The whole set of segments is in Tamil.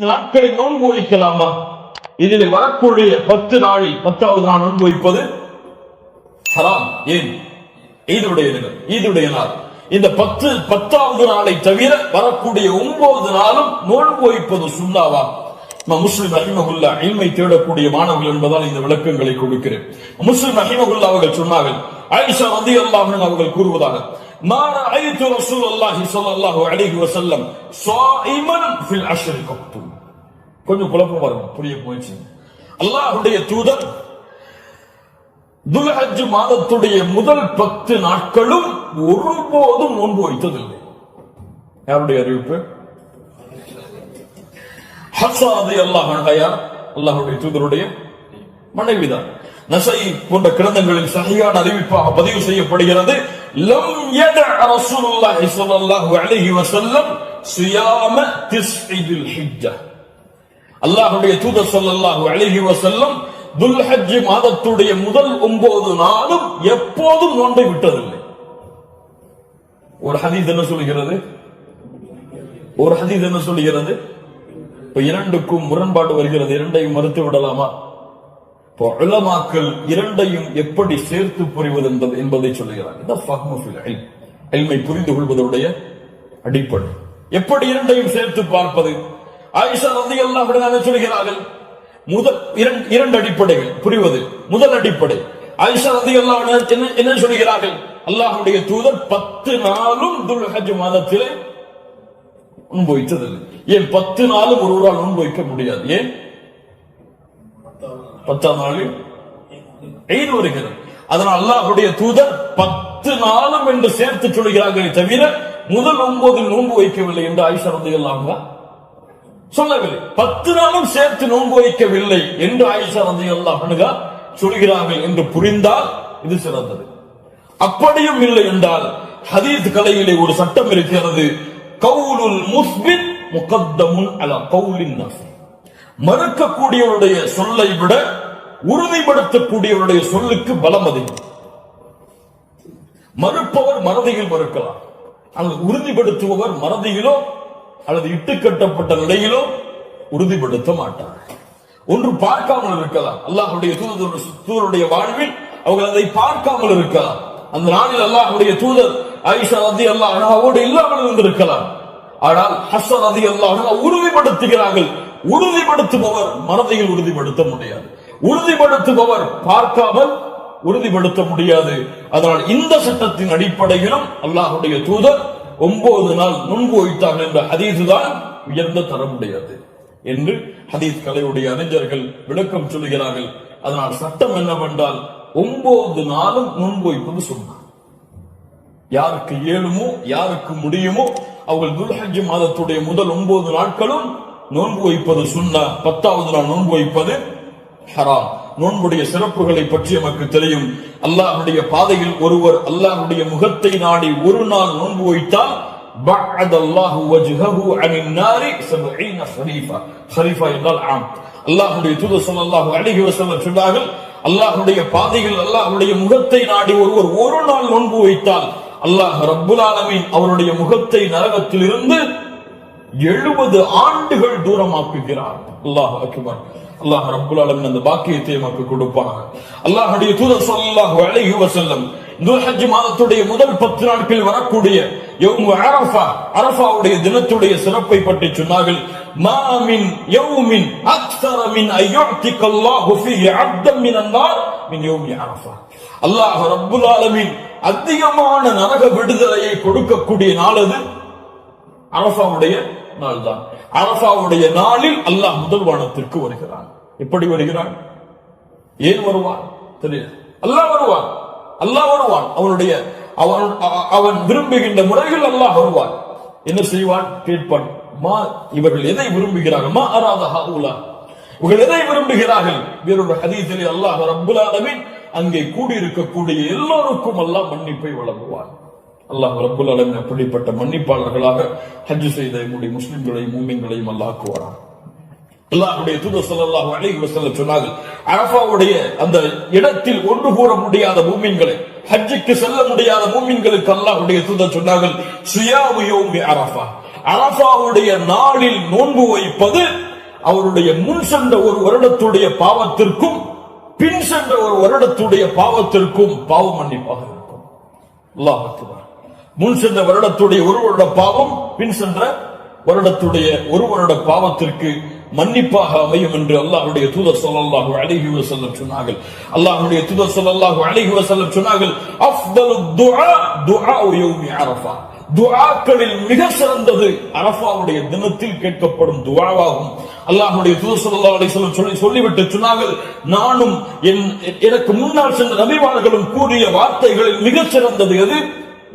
இந்த நாட்களை நோன்பு வைக்கலாமா? இதில் வரக்கூடிய 10 நாளில் 10வது நாள் நோன்பு வைப்பது ஹராம். ஏன்? ஈதுடைய நாள். இந்த 10வது நாளை தவிர வரக்கூடிய 9 நாளும் நோன்பு வைப்பது சுன்னாவா? முஸ்லிம் ரஹிமஹுல்லா இல்மை தேடக்கூடிய மாணவர்கள் என்பதால் இந்த விளக்கங்களை கொடுக்கிறேன். முஸ்லிம் ரஹிமஹுல்லா அவர்கள் சொன்னார்கள், ஆயிஷா ரலியல்லாஹு அன்ஹா அவர்கள் கூறுவதாக, மா ரஅய்து ரசூலுல்லாஹி ஸல்லல்லாஹு அலைஹி வஸல்லம் ஸாயிமன் ஃபில் அஷ்ரி கத்து. கொஞ்சம் குழப்பமா இருக்கும், புரிய போயிடுச்சு. அல்லாஹ்வுடைய தூதர் துல்ஹஜ் மாதத்துடைய முதல் 10 நாட்களும் ஒருபோதும் நோன்பு வைத்ததில்லை. யாருடைய அறிவிப்பு? ஹப்ஸா ரலியல்லாஹு அன்ஹா அல்லாஹ்வுடைய தூதருடைய மனைவிதான். நஸஈ போன்ற கிரந்தங்களில் சஹீஹான அறிவிப்பாக பதிவு செய்யப்படுகிறது, லம் யத ரசூலுல்லாஹி ஸல்லல்லாஹு அலைஹி வஸல்லம் சியாம திஸ்இல் ஹிஜ்ஜா. அல்லாஹ்வுடைய தூதர் ஸல்லல்லாஹு அலைஹி வஸல்லம் துல்ஹஜ் மாதத்துடைய முதல் 9 நாளும் எப்போதும் நோன்பை விட்டதில்லை. ஒரு ஹதீஸ் என்ன சொல்கிறது? இப்ப இரண்டுக்கும் முரண்பாடு வருகிறது, இரண்டையும் மறுத்து விடலாமா? இப்போ உலமாக்கள் இரண்டையும் எப்படி சேர்த்து புரிவது என்பதை சொல்லுகிறார். இல்மை புரிந்து கொள்வதனுடைய அடிப்படை எப்படி இரண்டையும் சேர்த்து பார்ப்பது? ஆயிஷா ரலியல்லாஹு அன்ஹா சொல்கிறார்கள், முதல் இரண்டு அடிப்படைகள் புரிவது. முதல் அடிப்படை, ஆயிஷா ரலியல்லாஹு அன்ஹா என்ன சொல்கிறார்கள்? அல்லாஹ்வுடைய தூதர் 10 நாளும் துல்ஹஜ் மாதத்திலே நோன்பு வைத்ததில்லை. ஏன் 10 நாளும் ஒருவரால் நோன்பு வைக்க முடியாது? ஏன்? 10ஆம் நாளில் ஈத் வருகிறது. அதனால் அல்லாஹ்வுடைய தூதர் 10 நாளும் என்று சேர்த்து சொல்கிறார்களே தவிர முதல் 9 நோன்பு வைக்கவில்லை என்று ஆயிஷா ரலியல்லாஹு அன்ஹா சொல்லவில்லை. 10 நாளும் சேர்த்து நோன்பு வைக்கவில்லை என்று ஆயிஷா ரலியல்லாஹு அன்ஹா சொல்கிறார்கள் என்று புரிந்தால் இது சிறந்தது. அப்படியும் இல்லை என்றால் ஹதீஸ் கலையிலே ஒரு சட்டம் இருக்கிறது, கவுலுல் முஸ்பித் முகத்தமுன் அலா கவுலின் நாஃபி. மறுக்கக்கூடியவருடைய சொல்லை விட உறுதிப்படுத்தக்கூடியவருடைய சொல்லுக்கு பலம் அதிகம். மறுப்பவர் மறதியில் மறுக்கலாம், அல்லது உறுதிப்படுத்துபவர் மறதியிலோ அல்லது இட்டுக்கட்டப்பட்ட நிலையிலோ உறுதிப்படுத்த மாட்டார். ஒன்று பார்க்காமல் இருக்கலாம், அல்லாஹ்வுடைய தூதருடைய வாழ்வில் அவர்கள் அதை பார்க்காமல் இருக்கலாம். அந்த நாளில் அல்லாஹ்வுடைய தூதர் ஆயிஷா ரலியல்லாஹு அன்ஹாவோடு இல்லாமல் இருந்திருக்கலாம். ஆனால் ஹப்ஸா ரலியல்லாஹு அன்ஹா உறுதிப்படுத்துகிறார்கள். உறுதிப்படுத்துபவர் மனதையில் உறுதிப்படுத்த முடியாது, உறுதிப்படுத்துபவர் பார்க்காமல் உறுதிப்படுத்த முடியாது. அதனால் இந்த சட்டத்தின் அடிப்படையிலும் அல்லாஹ்வுடைய தூதர் 9 நாள் நோன்பு வைத்தார்கள் என்ற ஹதீஸ் தான் உயர்ந்த தரமுடையது என்று ஹதீஸ் கலையுடைய அறிஞர்கள் விளக்கம் சொல்கிறார்கள். அதனால் சட்டம் என்னவென்றால் 9 நாளும் நோன்பு வைப்பது சுன்னா. யாருக்கு இயலுமோ யாருக்கு முடியுமோ அவர்கள் துல்ஹஜ் மாதத்துடைய முதல் 9 நாட்களும் நோன்பு வைப்பது சுன்னா. 10வது நாள் நோன்பு வைப்பது ஹராம். நோன்புடைய சிறப்புகளை பற்றி நமக்கு தெரியும். அல்லாஹ்வுடைய பாதையில் ஒருவர் அல்லாஹ்வுடைய முகத்தை நாடி ஒரு நாள் நோன்பு வைத்தால் பஅதல்லாஹு வஜ்ஹஹு அனின் நாரி 70 ഖരീஃபா. ഖരീஃபா என்றால் ஆம். அல்லாஹ்வுடைய தூதர் ஸல்லல்லாஹு அலைஹி வஸல்லம் சொன்னார்கள், அல்லாஹ்வுடைய பாதையில் அல்லாஹ்வுடைய முகத்தை நாடி ஒருவர் ஒரு நாள் நோன்பு வைத்தால் அல்லாஹ் ரப்புல் ஆலமீன் அவருடைய முகத்தை நரகத்தில் இருந்து 70 ஆண்டுகள் தூரமாக்குகிறார். அல்லாஹ் அக்பர். அல்லாஹ் ரப்புல் ஆலமீன் அந்த பாக்கியத்தை நமக்கு கொடுப்பாங்க. அல்லாஹ்வுடைய தூதர் ஸல்லல்லாஹு அலைஹி வஸல்லம் துல்ஹஜ் மாதத்துடைய முதல் 10 நாட்களில் வரக்கூடிய யௌம் அரஃபா, அரஃபாவுடைய தினத்துடைய சிறப்பை பற்றி சொன்னார்கள். மா மின் யௌமின் அக்ஸர மின் அய்யுதிக அல்லாஹு ஃபீஹி அப்தன் மினன் நார் மின் யௌமி அரஃபா. அல்லாஹ் ரப்புல் ஆலமீன் அதிகமான நரக விடுதலையை கொடுக்கக்கூடிய நாள் அது அரஃபாவுடைய நாள் தான். அரஃபாவுடைய நாளில் அல்லாஹ் முதல் வானத்திற்கு வருகிறான். எப்படி வருகிறான்? ஏன் வருவான் தெரியாது. அல்லாஹ் வருவான். அவனுடைய அவன் விரும்புகின்ற முறையில் அல்லாஹ் வருவான். என்ன செய்வான்? கேட்பான், மா இவர்கள் எதை விரும்புகிறார்கள்? மா அராத ஹவுலா, இவர்கள் எதை விரும்புகிறார்கள்? வேறொரு ஹதீஸிலே அல்லாஹ் ரப்புல் ஆலமீன் அங்கே கூடியிருக்கக்கூடிய எல்லோருக்கும் அல்லாஹ் மன்னிப்பை வழங்குவான். அல்லாஹ் ரப்புல் ஆலமீன் அப்படிப்பட்ட மன்னிப்பாளர்களாக ஹஜ் செய்த நம்முடைய முஸ்லிம்களையும் மூமின்களையும் அல்லாஹ் ஆக்குவான். அல்லாஹ்வுடைய தூதர் ஸல்லல்லாஹு அலைஹி வஸல்லம் சொன்னார்கள், அரஃபாவுடைய அந்த இடத்தில் ஒன்று கூற முடியாத மூமின்களை, ஹஜ்ஜுக்கு செல்ல முடியாத மூமின்களுக்கு அல்லாஹ்வுடைய தூதர் சொன்னார்கள், ஸியாமு யௌமி அரஃபா, அரஃபாவுடைய நாளில் நோன்பு வைப்பது அவருடைய முன் சென்ற ஒரு வருடத்துடைய பாவத்திற்கும் பின் சென்ற ஒரு வருடத்துடைய பாவத்திற்கும் பாவ மன்னிப்பாக இருக்கும். அல்லாஹ் அக்பர். முன் சென்ற வருடத்துடைய ஒரு வருட பாவம் பின் சென்ற வருடத்துடைய ஒரு வருட பாவத்திற்கு மன்னிப்பாக அமையும் என்று அல்லாஹ்வுடைய தூதர் ஸல்லல்லாஹு அலைஹி வஸல்லம் சொன்னார்கள். அல்லாஹ்வுடைய தூதர் ஸல்லல்லாஹு அலைஹி வஸல்லம் சொன்னார்கள், அஃதலு துஆ துஆஉ யௌமி அரஃபா. துஆக்களில் மிக சிறந்தது அரஃபாவுடைய தினத்தில் கேட்கப்படும் துஆவாகும். அல்லாஹ்வுடைய தூதர் ஸல்லல்லாஹு அலைஹி வஸல்லம் சொல்லிவிட்டு சொன்னார்கள், நானும் எனக்கு முன்னால் சென்ற நபிமார்களும் கூறிய வார்த்தைகளில் மிக சிறந்தது எது?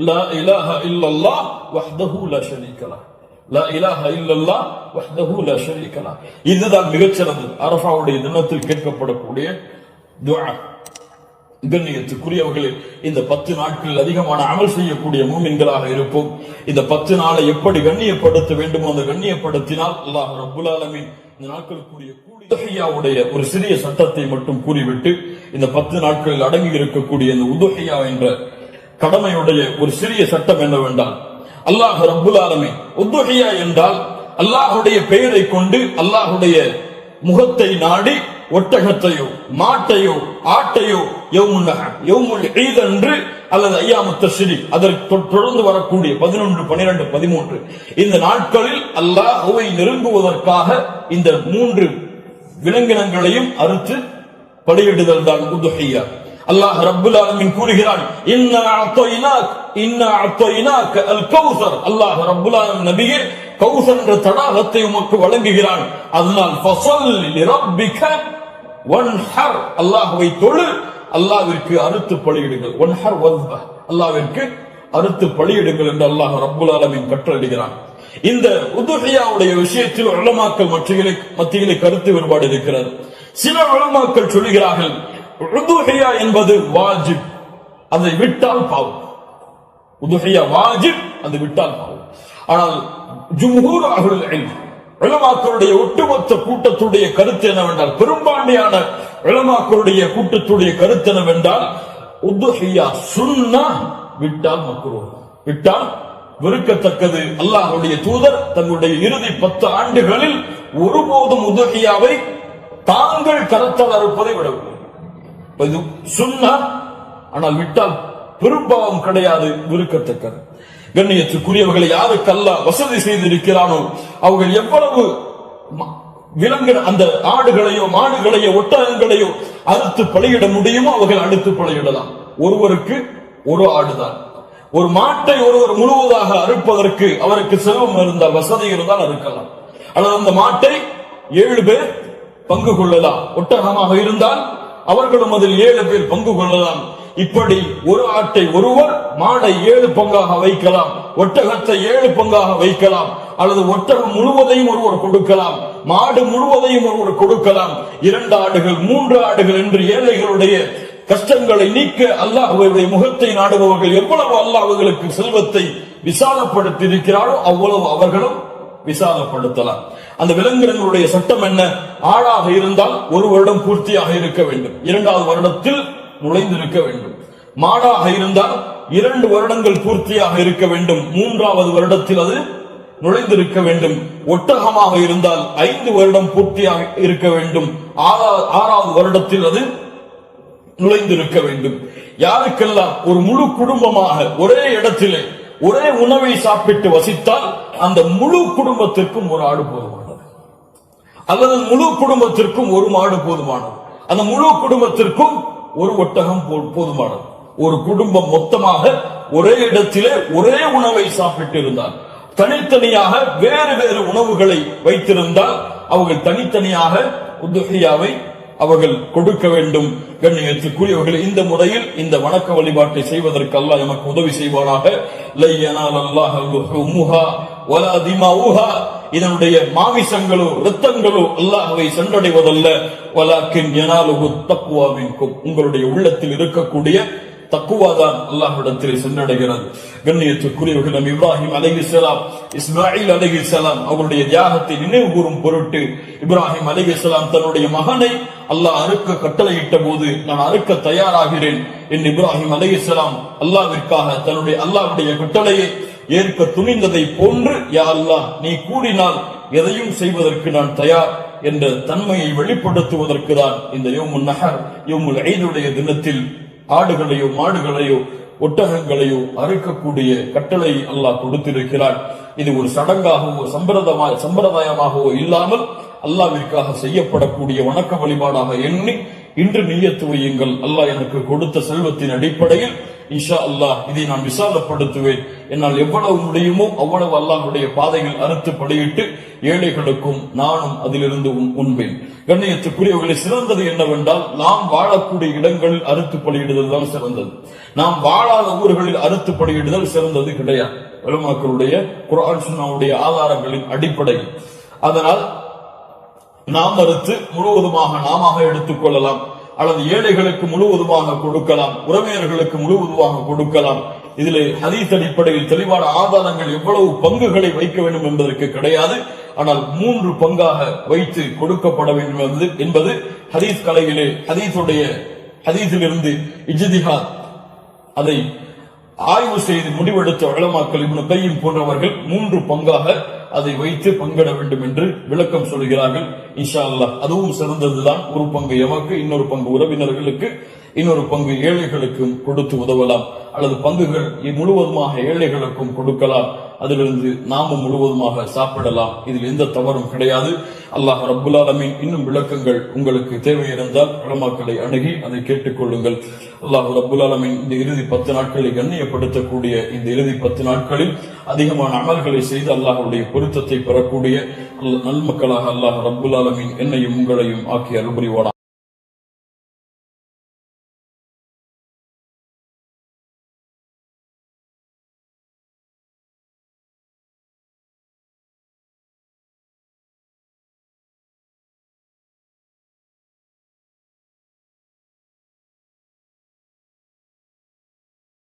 லா இலாஹ இல்லல்லாஹ் வஹ்தஹு லா ஷரீக லஹ். லா இலாஹ இல்லல்லாஹ் வஹ்தஹு லா ஷரீக லஹ். இதுதான் மிகச் சிறந்தது அரஃபாவுடைய தினத்தில் கேட்கப்படக்கூடிய துஆ. கண்ணியத்துக்குரியவர்களே, இந்த 10 நாட்களில் அதிகமான அமல் செய்யக்கூடிய மூமின்களாக இருப்போம். இந்த 10 நாளை எப்படி கண்ணியப்படுத்த வேண்டுமோ அந்த கண்ணியப்படுத்தினால் அல்லாஹ் ரப்புல் ஆலமீன் இந்த நாட்களுக்குரிய உதுஹியாவுடைய ஒரு சிறிய சட்டத்தை மட்டும் கூறிவிட்டு இந்த 10 நாட்களில் அடங்கி இருக்கக்கூடிய இந்த உதுஹியா என்ற கடமையுடைய ஒரு சிறிய சட்டம் என்னவென்றால், அல்லாஹ் ரப்புல் ஆலமீன் உதுஹியா என்றால் அல்லாஹ்வுடைய பெயரை கொண்டு அல்லாஹ்வுடைய முகத்தை நாடி ஒட்டகத்தையோ மாட்டையோ ஆட்டையோ யௌமுல் ஈத் அன்று அல்லது அய்யாமுத் தஷ்ரீக் அதற்கு தொடர்ந்து வரக்கூடிய 11, 12, 13 இந்த நாட்களில் அல்லாஹ்வை நெருங்குவதற்காக இந்த 3 விலங்கினங்களையும் அறுத்து பலியிடுதல் தான் உதுஹியா. அல்லாஹ் ரப்புல் ஆலமீன் கூறுகிறான், இன்னா அஅதைனாக அல் கௌசர். அல்லாஹ் ரப்புல் ஆலமீன் நபியே கௌசர் என்ற தடாகத்தை உமக்கு வழங்குகிறான். அதனால் ஃபஸல்லி லிரப்பிக வன்ஹர். அல்லாஹ்வை தொழு, அல்லாஹ்விற்கு அறுத்து பலியிடுங்கள். வன்ஹர் வஸ்ப, அல்லாஹ்விற்கு அறுத்து பலியிடுங்கள் என்று அல்லாஹ் ரப்புல் ஆலமீன் கட்டளையிடுகிறான். இந்த உதுஹியாவுடைய விஷயத்தில் உலமாக்கள் மத்தியிலே கருத்து வேறுபாடு இருக்கிறது. சில உலமாக்கள் சொல்கிறார்கள், உதுஹியா என்பது வாஜிப், அதை விட்டால் பாவம். உதுஹியா வாஜிப், அதை விட்டால் பாவம். ஆனால் ஜும்ஹூர் அஹ்லுல் இல்ம் உலமாக்களுடைய ஒட்டுமொத்த கூட்டத்துடைய கருத்து என்னவென்றால், பெரும்பான்மையான உலமாக்களுடைய கூட்டத்துடைய கருத்து என்னவென்றால், உதுஹியா சுன்னah, விட்டால் மக்ரூஹ், விட்டால் வெறுக்கத்தக்கது. அல்லாஹ்வுடைய தூதர் தன்னுடைய இறுதி 10 ஆண்டுகளில் ஒருபோதும் உதுஹியாவை தாங்கள் கரத்தால் அறுப்பதை விடவில்லை. இது சுன்னah, ஆனால் விட்டால் பெரும்பாவம் கிடையாது, வெறுக்கத்தக்கது. கண்ணியத்துக்குரியவர்களை யாருக்கு அல்லாஹ் வசதி செய்திருக்கிறானோ அவர்கள் எவ்வளவு விலங்கின அந்த ஆடுகளையோ மாடுகளையோ ஒட்டகங்களையோ அறுத்து பலியிட முடியுமோ அவர்கள் அடுத்து பலியிடலாம். ஒருவருக்கு ஒரு ஆடுதான். ஒரு மாட்டை ஒருவர் முழுவதாக அறுப்பதற்கு அவருக்கு செல்வம் இருந்தால், வசதி இருந்தால் அறுக்கலாம். அல்லது அந்த மாட்டை 7 பேர் பங்கு கொள்ளலாம். ஒட்டகமாக இருந்தால் அவர்களும் அதில் 7 பேர் பங்கு கொள்ளலாம். இப்படி ஒரு ஆட்டை ஒருவர், மாடை 7 பங்காக வைக்கலாம், ஒட்டகத்தை 7 பங்காக வைக்கலாம். அல்லது ஒட்டகம் முழுவதையும் ஒருவர் கொடுக்கலாம், மாடு முழுவதையும் ஒருவர் கொடுக்கலாம். 2 ஆடுகள் 3 ஆடுகள் என்று ஏழைகளுடைய கஷ்டங்களை நீக்க அல்லாஹ்வுடைய முகத்தை நாடுபவர்கள் எவ்வளவு அல்லாஹ்வுக்கு செல்வத்தை விசாலப்படுத்தி இருக்கிறாரோ அவ்வளவு அவர்களும் விசாலப்படுத்தலாம். அந்த விலங்கினங்களுடைய சட்டம் என்ன? ஆடாக இருந்தால் 1 வருடம் பூர்த்தியாக இருக்க வேண்டும், 2வது வருடத்தில் நுழைந்திருக்க வேண்டும். மாடாக இருந்தால் 2 வருடங்கள் பூர்த்தியாக இருக்க வேண்டும், 3வது வருடத்தில் அது நுழைந்திருக்க வேண்டும். ஒட்டகமாக இருந்தால் 5 வருடம் பூர்த்தியாக இருக்க வேண்டும், 6வது வருடத்தில் அது நுழைந்திருக்க வேண்டும். யாருக்கெல்லாம் ஒரு முழு குடும்பமாக ஒரே இடத்திலே ஒரே உணவை சாப்பிட்டு வசித்தால் அந்த முழு குடும்பத்திற்கும் ஒரு ஆடு போதுமானது, அல்லது முழு குடும்பத்திற்கும் ஒரு மாடு போதுமானது, அந்த முழு குடும்பத்திற்கும் ஒரு ஒட்டகம் போதுமானது. ஒரு குடும்பம் மொத்தமாக ஒரே இடத்திலே ஒரே உணவை சாப்பிட்டு இருந்தால், தனித்தனியாக வேறு வேறு உணவுகளை வைத்திருந்தால் அவர்கள் தனித்தனியாக உதுஹியாவை அவர்கள் கொடுக்க வேண்டும். கண்ணியத்துக்குரியவர்கள், இந்த முறையில் இந்த வணக்க வழிபாட்டை செய்வதற்கு அல்லாஹ் நமக்கு உதவி செய்வானாக. லை யனாலல்லாஹு லுஹூமுஹா வலா திமாஉஹா, இதனுடைய மாமிசங்களோ இரத்தங்களோ அல்லாஹ்வை சென்றடைவதல்ல. வலாக்கின் யனாலுஹு தக்வா மின்கும், உங்களுடைய உள்ளத்தில் இருக்கக்கூடிய தக்குவாதான் அல்லாஹ்விடத்தில் சென்றடைகிறது. கண்ணியத்துக்குரியவர்கள், நபி இப்ராஹிம் அலைஹிஸ்ஸலாம், இஸ்மாயில் அலைஹிஸ்ஸலாம் அவருடைய தியாகத்தை நினைவு கூறும் பொருட்டு இப்ராஹிம் அலைஹிஸ்ஸலாம் தன்னுடைய மகனை அல்லாஹ் அறுக்க கட்டளையிட்ட போது, நான் அறுக்க தயாராகிறேன் என்று இப்ராஹிம் அலைஹிஸ்ஸலாம் அல்லாஹ்விற்காக தன்னுடைய அல்லாஹ்வுடைய கட்டளையை ஏற்க துணிந்ததை போன்று, யா அல்லாஹ் நீ கூறினால் எதையும் செய்வதற்கு நான் தயார் என்ற தன்மையை வெளிப்படுத்துவதற்கு தான் இந்த யௌமுன் நஹர் யௌமுல் ஈதுடைய தினத்தில் ஆடுகளையோ மாடுகளையோ ஒட்டகங்களையோ அறுக்கக்கூடிய கட்டளை அல்லாஹ் கொடுத்திருக்கிறார். இது ஒரு சடங்காகவோ சம்பிரதாயமாகவோ இல்லாமல் அல்லாஹ்விற்காக செய்யப்படக்கூடிய வணக்க வழிபாடாக எண்ணி இன்று நிய்யத்து வையுங்கள். அல்லாஹ் எனக்கு கொடுத்த செல்வத்தின் அடிப்படையில் இன்ஷா அல்லாஹ் இதை நான் விசாலப்படுத்துவேன். என்னால் எவ்வளவு முடியுமோ அவ்வளவு அல்லாஹ்வுடைய பாதையில் அறுத்து பலியிட்டு ஏழைகளுக்கும் நானும் அதிலிருந்து உண்பேன். கண்ணியத்துக்குரியவர்களை, சிறந்தது என்னவென்றால் நாம் வாழக்கூடிய இடங்களில் அறுத்து பலியிடுதல் தான் சிறந்தது. நாம் வாழாத ஊர்களில் அறுத்து பலியிடுதல் சிறந்தது கிடையாது. உலமாக்களுடைய குர்ஆன் சுன்னாவுடைய ஆதாரங்களின் அடிப்படையில். அதனால் நாம் அறுத்து முழுவதுமாக நாம எடுத்துக் கொள்ளலாம், அல்லது ஏழைகளுக்கு முழுவதுமாக கொடுக்கலாம், உறவினர்களுக்கு முழுவதுமாக கொடுக்கலாம். இதிலே ஹதீஸ் அடிப்படையில் தெளிவான ஆதாரங்கள் எவ்வளவு பங்குகளை வைக்க வேண்டும் என்பதற்கு கிடையாது. ஆனால் 3 பங்காக வைத்து கொடுக்கப்பட வேண்டும் என்பது ஹதீஸ் கலையிலே ஹதீஸிலிருந்து இஜ்திஹாத் அதை ஆய்வு செய்து முடிவெடுத்த உலமாக்கள் இப்னு கையிம் போன்றவர்கள் 3 பங்காக அதை வைத்து பங்கிட வேண்டும் என்று விளக்கம் சொல்கிறார்கள். இன்ஷா அல்லாஹ் அதுவும் சிறந்ததுதான். ஒரு பங்கு எமக்கு, இன்னொரு பங்கு உறவினர்களுக்கு, இன்னொரு பங்கு ஏழைகளுக்கும் கொடுத்து உதவலாம். அல்லது பங்குகள் முழுவதுமாக ஏழைகளுக்கும் கொடுக்கலாம், அதிலிருந்து நாமும் முழுவதுமாக சாப்பிடலாம். இதில் எந்த தவறும் கிடையாது. அல்லாஹ் ரப்புல் ஆலமீன் இன்னும் விளக்கங்கள் உங்களுக்கு தேவை இருந்தால் உலமாக்களை அணுகி அதை கேட்டுக்கொள்ளுங்கள். அல்லாஹ் ரப்புல் ஆலமீன் இந்த இறுதி 10 நாட்களை கண்ணியப்படுத்தக்கூடிய இந்த இறுதி 10 நாட்களில் அதிகமான அமல்களை செய்து அல்லாஹ்வுடைய பொருத்தத்தை பெறக்கூடிய நல்மக்களாக அல்லாஹ் ரப்புல் ஆலமீன் என்னையும் உங்களையும் ஆக்கி அருள் புரிவானாக.